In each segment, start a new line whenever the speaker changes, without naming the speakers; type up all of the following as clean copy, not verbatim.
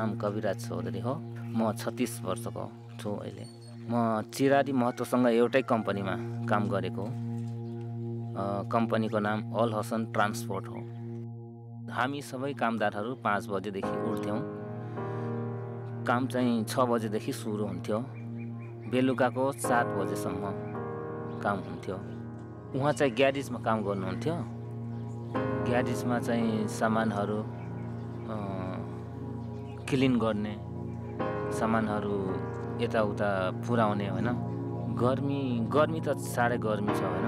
नाम कविराज चौधरी हो। म 36 वर्षको छु अहिले। म चिरारी महतोसँग एउटै कम्पनीमा काम गरेको। कम्पनीको नाम अल हसन ट्रान्सपोर्ट हो। हामी सबै कामदारहरू 5 बजेदेखि उठ्थ्यौँ। काम चाहिँ 6 बजेदेखि सुरु हुन्थ्यो। बेलुकाको 7 बजेसम्म काम हुन्थ्यो। उहाँ चाहिँ ग्यारेजमा काम गर्नुहुन्थ्यो। ग्यारेजमा चाहिँ सामानहरू क्लिन गर्ने, सामानहरू यताउता पुर्याउने होइन। गर्मी त साह्रै गर्मी छ होइन।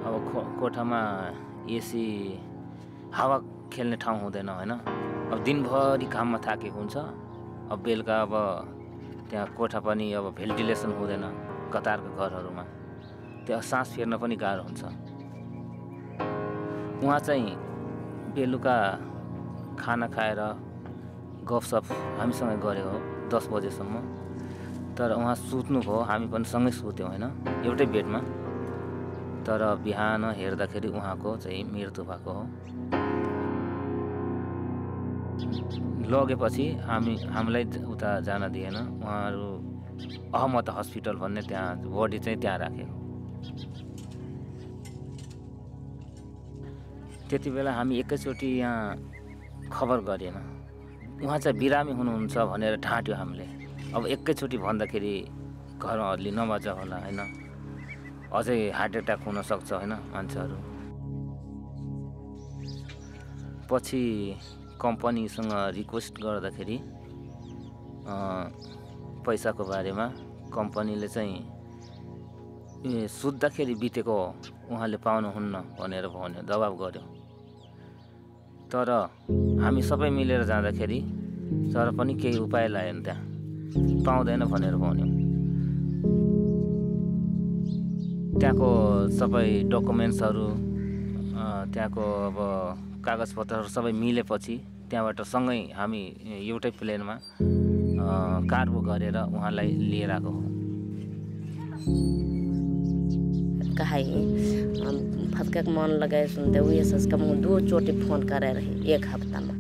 अब कोठामा एसी हावा खेल्ने ठाउँ हुँदैन होइन। अब दिनभरि काममा थाकेको हुन्छ। अब बेलुका अब त्यहाँ कोठा पनि अब भेन्टिलेसन हुँदैन कतारको घरहरूमा। त्यहाँ सास फेर्न पनि गाह्रो हुन्छ। उहाँ चाहिँ बेलुका खाना खाएर गफसफ हामीसँग गरेको 10 बजेसम्म। तर उहाँ सुत्नुभयो, हामी पनि सँगै सुत्यौँ होइन, एउटै बेडमा। तर बिहान हेर्दाखेरि उहाँको चाहिँ मृत्यु भएको हो। लगेपछि हामीलाई उता जान दिएन। उहाँहरू अहमद हस्पिटल भन्ने त्यहाँ बडी चाहिँ त्यहाँ राखेको। त्यति बेला हामी एकैचोटि यहाँ खबर गरेन। उहाँ चाहिँ बिरामी हुनुहुन्छ भनेर ढाँट्यो हामीले। अब एकैचोटि भन्दाखेरि घरमा अलि नमजा होला होइन, अझै हार्ट एट्याक हुनसक्छ होइन मान्छेहरू। पछि कम्पनीसँग रिक्वेस्ट गर्दाखेरि पैसाको बारेमा कम्पनीले चाहिँ सुत्दाखेरि बितेको उहाँले पाउनुहुन्न भनेर भन्यो, दबाब गर्यो। तर हामी सबै मिलेर जाँदाखेरि तर पनि केही उपाय लागेन, त्यहाँ पाउँदैन भनेर भन्यो। त्यहाँको सबै डकुमेन्ट्सहरू, त्यहाँको अब कागजपत्रहरू सबै मिलेपछि त्यहाँबाट सँगै हामी एउटै प्लेनमा कार्गो गरेर उहाँलाई लिएर आएको हो।
कहा फटका मन लगाए सुनते हुए सस्का मुँह 2 चोटी फोन करे रही 1 हफ्ता में।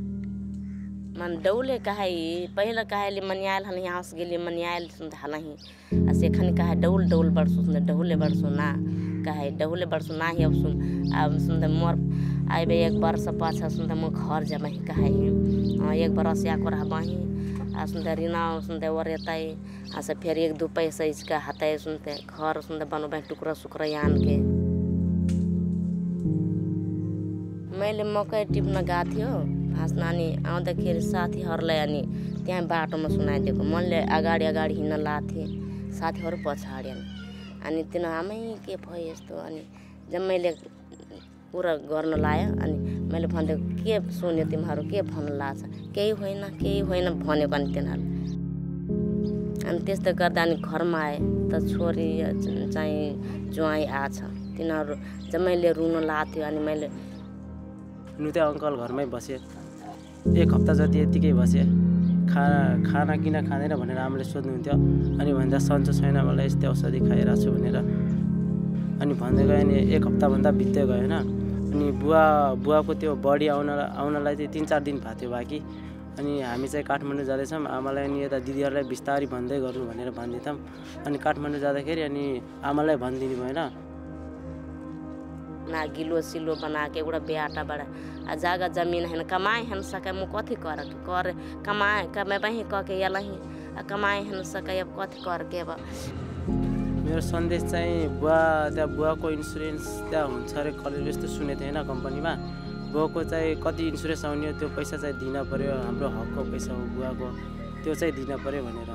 मन डौले कहा पहले कहे मनियाल हल यहाँ से गेली मनियाल सुनते हलही ऐसे खन कहे डौल बरसु सुनते डहुले बरसु ना कहे डहुले बरसु ना ही अब सुनते मोर आबे 1 वर्ष पाछा सुनते मो घर जबही कहे 1 बरस या को रहबही आ सुनते रिना सुनते वरेताई आ से फिर 1-2 पैसा इसका हताए सुनते घर सुनते बनबे टुकड़ा सुकड़ा यान के मैले मकै टिप्न गएको थियो। फाँस नानी आउँदाखेरि साथीहरूलाई अनि त्यहाँ बाटोमा सुनाइदिएको। मैले अगाडि हिँड्न लाथे, साथीहरू पछाडि अनि तिन आमै के भयो यस्तो। अनि जब मैले कुरा गर्न लायो अनि मैले भनिदिएको के सुन्यो तिमीहरू के भन्नु लाग्छ, केही होइन भनेको। अनि तिनीहरू अनि त्यस्तो गर्दा अनि घरमा आए त छोरी चाहिँ ज्वाइँ आछ। तिनीहरू जब मैले रुन लाग्थ्यो अनि मैले
नुते अङ्कल घरमै बसे 1 हप्ता जति यतिकै बसे। खाना किन खाँदैन भनेर आमाले सोध्नुहुन्थ्यो। अनि भन्दा सन्चो छैन मलाई, यस्तै औषधि खाइरहेको छु भनेर। अनि भन्दै गयो। अनि 1 हप्ताभन्दा बित्दै गयो होइन। अनि बुवाको त्यो बडी आउनलाई चाहिँ 3-4 दिन भएको थियो बाँकी। अनि हामी चाहिँ काठमाडौँ जाँदैछौँ। आमालाई अनि यता दिदीहरूलाई बिस्तारी भन्दै गर्नु भनेर भनिदिन्छौँ। अनि काठमाडौँ जाँदाखेरि अनि आमालाई भनिदिनु भएन।
ना गिलो सिलो बना के एउटा बेटा बड़ा आ जगह जमीन है कमाए हन सके मु कथी कर कमाए बही क के यलही कमाए हन सके अब कथी कर के। अब
मेरो सन्देश चाहिँ बुवाको इन्सुरेन्स त्यहाँ हुन्छ अरे कलेज यस्तो सुनेको थिएँ होइन कम्पनीमा। बुवाको चाहिँ कति इन्सुरेन्स आउने त्यो पैसा चाहिँ दिन पर्यो, हाम्रो हकको पैसा हो बुवाको, त्यो चाहिँ दिन पर्यो भनेर।